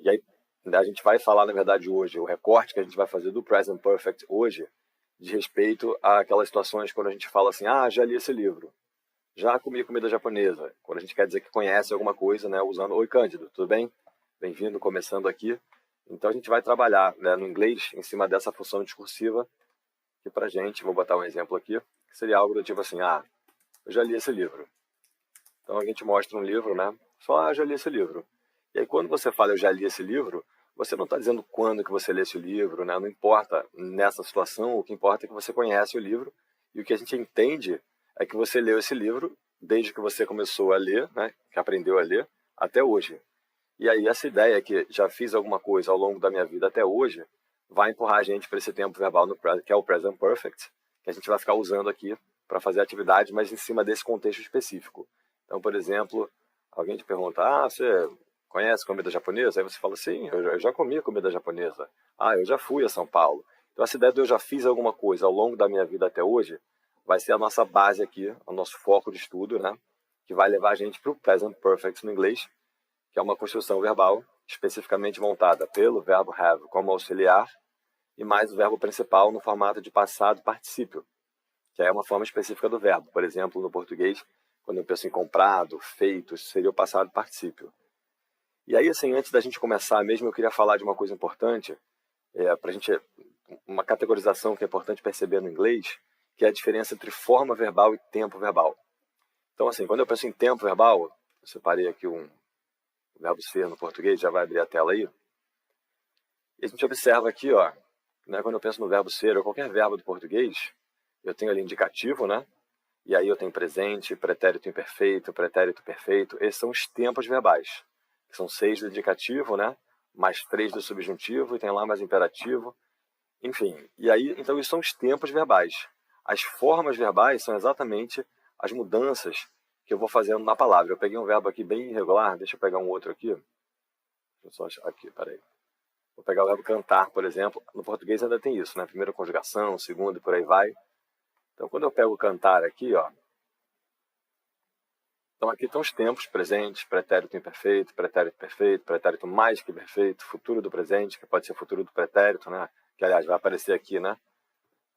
E aí a gente vai falar, na verdade, hoje, o recorte que a gente vai fazer do Present Perfect hoje, de respeito àquelas situações quando a gente fala assim, já li esse livro, já comi comida japonesa, quando a gente quer dizer que conhece alguma coisa, né, usando Oi Cândido, tudo bem? Bem-vindo, começando aqui. Então a gente vai trabalhar, né, no inglês em cima dessa função discursiva, que pra gente, vou botar um exemplo aqui, que seria algo do tipo assim, eu já li esse livro. Então a gente mostra um livro, né, só, já li esse livro. E aí quando você fala eu já li esse livro, você não está dizendo quando que você lê esse livro, né? Não importa nessa situação, o que importa é que você conhece o livro, e o que a gente entende é que você leu esse livro desde que você começou a ler, né? Que aprendeu a ler, até hoje. E aí essa ideia que já fiz alguma coisa ao longo da minha vida até hoje, vai empurrar a gente para esse tempo verbal, que é o Present Perfect, que a gente vai ficar usando aqui para fazer atividade, mas em cima desse contexto específico. Então, por exemplo, alguém te pergunta, você conhece comida japonesa? Aí você fala, sim, eu já comi comida japonesa. Eu já fui a São Paulo. Então essa ideia de eu já fiz alguma coisa ao longo da minha vida até hoje, vai ser a nossa base aqui, o nosso foco de estudo, né? Que vai levar a gente para o Present Perfect no inglês, que é uma construção verbal especificamente montada pelo verbo have como auxiliar e mais o verbo principal no formato de passado particípio, que é uma forma específica do verbo. Por exemplo, no português, quando eu penso em comprado, feito, isso seria o passado particípio. E aí, assim, antes da gente começar mesmo, eu queria falar de uma coisa importante, para a gente, uma categorização que é importante perceber no inglês, que é a diferença entre forma verbal e tempo verbal. Então, assim, quando eu penso em tempo verbal, eu separei aqui um verbo ser no português, já vai abrir a tela aí. E a gente observa aqui, né, quando eu penso no verbo ser, ou qualquer verbo do português, eu tenho ali indicativo, né? E aí eu tenho presente, pretérito imperfeito, pretérito perfeito. Esses são os tempos verbais. São 6 do indicativo, né? Mais 3 do subjuntivo, e tem lá mais imperativo. Enfim, e aí, então isso são os tempos verbais. As formas verbais são exatamente as mudanças que eu vou fazendo na palavra. Eu peguei um verbo aqui bem irregular, deixa eu pegar um outro aqui. Deixa eu só achar aqui, peraí. Vou pegar o verbo cantar, por exemplo. No português ainda tem isso, né? Primeira conjugação, segunda e por aí vai. Então, quando eu pego cantar aqui, então aqui estão os tempos presentes, pretérito imperfeito, pretérito mais que perfeito, futuro do presente, que pode ser futuro do pretérito, né? Que, aliás, vai aparecer aqui, né?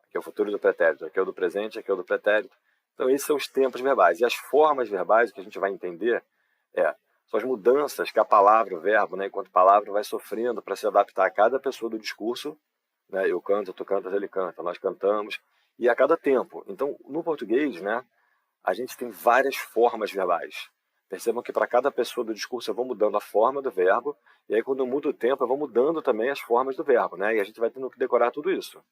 Aqui é o futuro do pretérito, aqui é o do presente, aqui é o do pretérito. Então, esses são os tempos verbais. E as formas verbais, o que a gente vai entender são as mudanças que a palavra, o verbo, né, enquanto palavra, vai sofrendo para se adaptar a cada pessoa do discurso. Né? Eu canto, tu cantas, ele canta, nós cantamos. E a cada tempo. Então, no português, né, a gente tem várias formas verbais. Percebam que para cada pessoa do discurso eu vou mudando a forma do verbo, e aí quando eu mudo o tempo eu vou mudando também as formas do verbo, né? E a gente vai tendo que decorar tudo isso.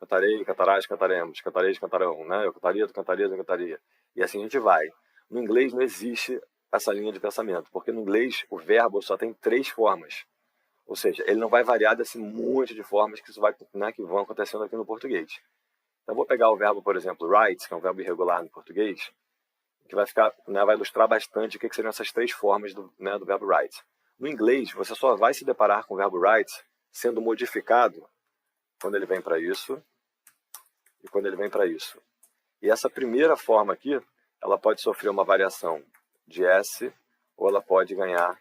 Cantarei, cantarás, cantaremos, cantareis, cantarão, né? Eu cantaria, tu cantarias, eu cantaria. E assim a gente vai. No inglês não existe essa linha de pensamento, porque no inglês o verbo só tem 3 formas. Ou seja, ele não vai variar desse monte de formas que, que vão acontecendo aqui no português. Então, vou pegar o verbo, por exemplo, write, que é um verbo irregular no português, que vai ficar, né, vai ilustrar bastante o que seriam essas 3 formas do verbo write. No inglês, você só vai se deparar com o verbo write sendo modificado quando ele vem para isso e quando ele vem para isso. E essa primeira forma aqui, ela pode sofrer uma variação de S ou ela pode ganhar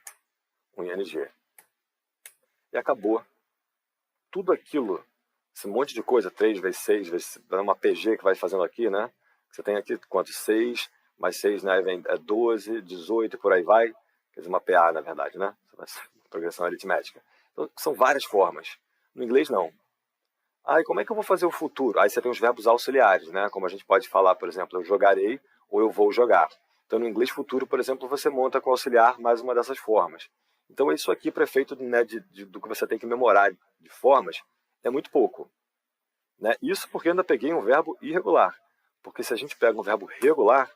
um ING. E acabou. Tudo aquilo, esse monte de coisa, 3 vezes 6, vezes uma PG que vai fazendo aqui, né? Você tem aqui quanto? 6, mais 6, né? Vem 12, 18 e por aí vai. Quer dizer, uma PA, na verdade, né? Progressão aritmética. Então, são várias formas. No inglês, não. E como é que eu vou fazer o futuro? Aí você tem os verbos auxiliares, né? Como a gente pode falar, por exemplo, eu jogarei ou eu vou jogar. Então, no inglês futuro, por exemplo, você monta com auxiliar mais uma dessas formas. Então, isso aqui, para efeito, né, do que você tem que memorar de formas, é muito pouco. Né? Isso porque eu ainda peguei um verbo irregular. Porque se a gente pega um verbo regular,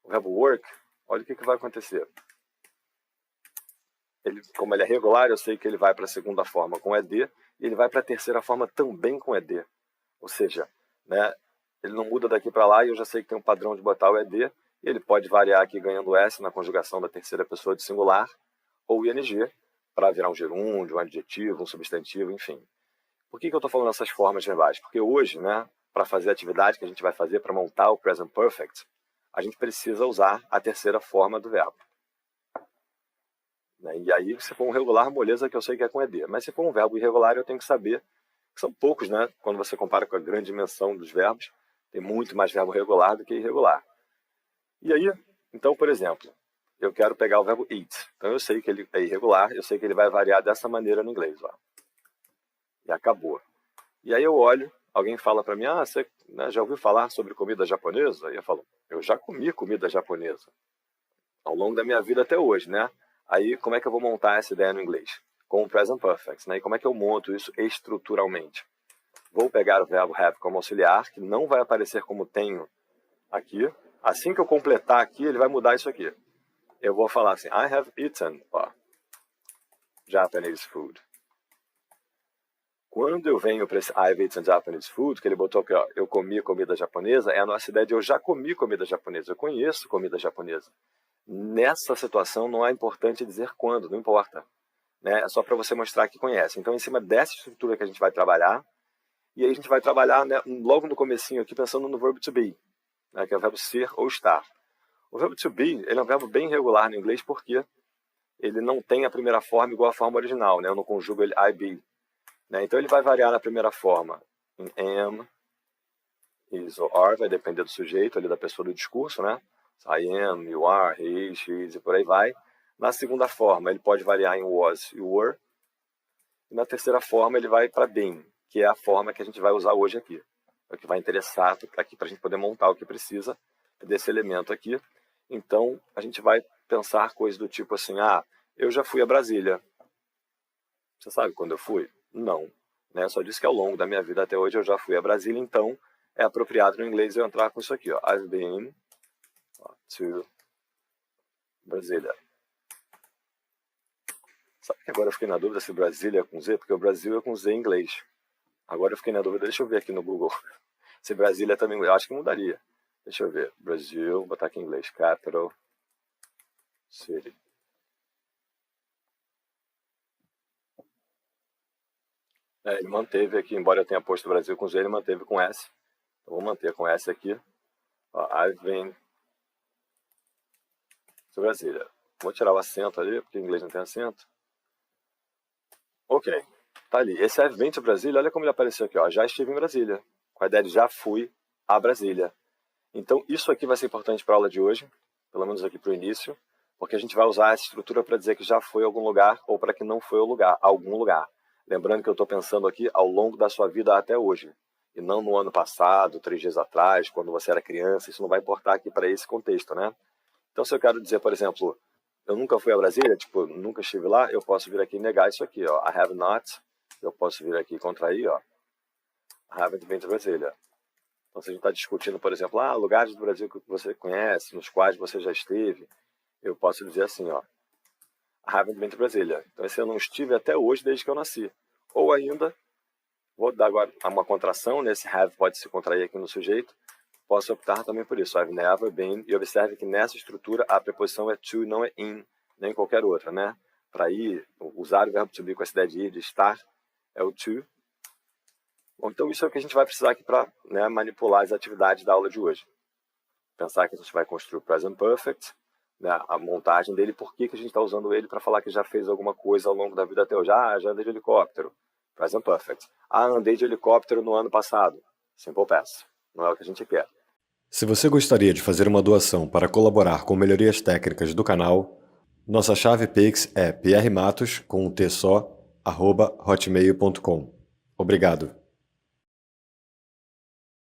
o verbo work, olha o que vai acontecer. Como ele é regular, eu sei que ele vai para a segunda forma com ED, e ele vai para a terceira forma também com ED. Ou seja, né, ele não muda daqui para lá, e eu já sei que tem um padrão de botar o ED, e ele pode variar aqui ganhando S na conjugação da terceira pessoa de singular, ou ING, para virar um gerúndio, um adjetivo, um substantivo, enfim. Por que eu estou falando essas formas verbais? Porque hoje, né, para fazer a atividade que a gente vai fazer para montar o Present Perfect, a gente precisa usar a terceira forma do verbo. né? E aí, se for um regular, moleza, que eu sei que é com ED. Mas se for um verbo irregular, eu tenho que saber que são poucos, né? Quando você compara com a grande dimensão dos verbos, tem muito mais verbo regular do que irregular. E aí, então, por exemplo, eu quero pegar o verbo eat. Então eu sei que ele é irregular, eu sei que ele vai variar dessa maneira no inglês. Ó. E acabou. E aí eu olho, alguém fala para mim, você, né, já ouviu falar sobre comida japonesa? E eu falo, eu já comi comida japonesa. Ao longo da minha vida até hoje, né? Aí, como é que eu vou montar essa ideia no inglês? Com o present perfect, né? E como é que eu monto isso estruturalmente? Vou pegar o verbo have como auxiliar, que não vai aparecer como tenho aqui. Assim que eu completar aqui, ele vai mudar isso aqui. Eu vou falar assim, I have eaten Japanese food. Quando eu venho para esse I've eaten Japanese food, que ele botou aqui, ó, eu comi comida japonesa, é a nossa ideia de eu já comi comida japonesa, eu conheço comida japonesa. Nessa situação não é importante dizer quando, não importa. Né? É só para você mostrar que conhece. Então, em cima dessa estrutura que a gente vai trabalhar, e aí a gente vai trabalhar, né, logo no comecinho aqui, pensando no verbo to be, né, que é o verbo ser ou estar. O verbo to be, ele é um verbo bem regular no inglês, porque ele não tem a primeira forma igual à forma original, né? Eu não conjugo ele I be. Né? Então ele vai variar na primeira forma em am, is ou are, vai depender do sujeito, ali da pessoa do discurso, né? I am, you are, he is, she is, e por aí vai. Na segunda forma, ele pode variar em was e were. E na terceira forma, ele vai para been, que é a forma que a gente vai usar hoje aqui. É o que vai interessar aqui para a gente poder montar o que precisa desse elemento aqui. Então, a gente vai pensar coisas do tipo assim, eu já fui a Brasília. Você sabe quando eu fui? Não. Né? Só disse que ao longo da minha vida até hoje eu já fui a Brasília, então é apropriado no inglês eu entrar com isso aqui. Ó. I've been to Brasília. Sabe que agora eu fiquei na dúvida se Brasília é com Z? Porque o Brasil é com Z em inglês. Agora eu fiquei na dúvida, deixa eu ver aqui no Google. Se Brasília também, eu acho que mudaria. Deixa eu ver. Brasil, vou botar aqui em inglês. Capital City. Ele manteve aqui, embora eu tenha posto Brasil com Z, ele manteve com S. Então vou manter com S aqui. I've been to Brasília. Vou tirar o acento ali, porque em inglês não tem acento. Ok, tá ali. Esse I've been to Brasília, olha como ele apareceu aqui. Ó. Já estive em Brasília. Com a ideia de já fui a Brasília. Então isso aqui vai ser importante para a aula de hoje, pelo menos aqui para o início, porque a gente vai usar essa estrutura para dizer que já foi a algum lugar ou para que não foi algum lugar. Lembrando que eu estou pensando aqui ao longo da sua vida até hoje, e não no ano passado, 3 dias atrás, quando você era criança, isso não vai importar aqui para esse contexto, né? Então se eu quero dizer, por exemplo, eu nunca fui a Brasília, tipo, nunca estive lá, eu posso vir aqui e negar isso aqui, ó, I have not, eu posso vir aqui e contrair, ó, I haven't been to Brasília. Então, se a gente está discutindo, por exemplo, lugares do Brasil que você conhece, nos quais você já esteve, eu posso dizer assim, ó, I haven't been to Brasília. Então, esse eu não estive até hoje, desde que eu nasci. Ou ainda, vou dar agora uma contração, nesse have pode se contrair aqui no sujeito, posso optar também por isso, I've never been, e observe que nessa estrutura a preposição é to, não é in, nem qualquer outra, né? Para ir, usar o verbo to be com essa ideia de ir, de estar, é o to. Bom, então isso é o que a gente vai precisar aqui para, né, manipular as atividades da aula de hoje. Pensar que a gente vai construir o present perfect, né, a montagem dele, por que a gente está usando ele para falar que já fez alguma coisa ao longo da vida até hoje. Já andei de helicóptero, present perfect. Andei de helicóptero no ano passado, simple past. Não é o que a gente quer. Se você gostaria de fazer uma doação para colaborar com melhorias técnicas do canal, nossa chave Pix é prmatos, com um T só, @hotmail.com. Obrigado.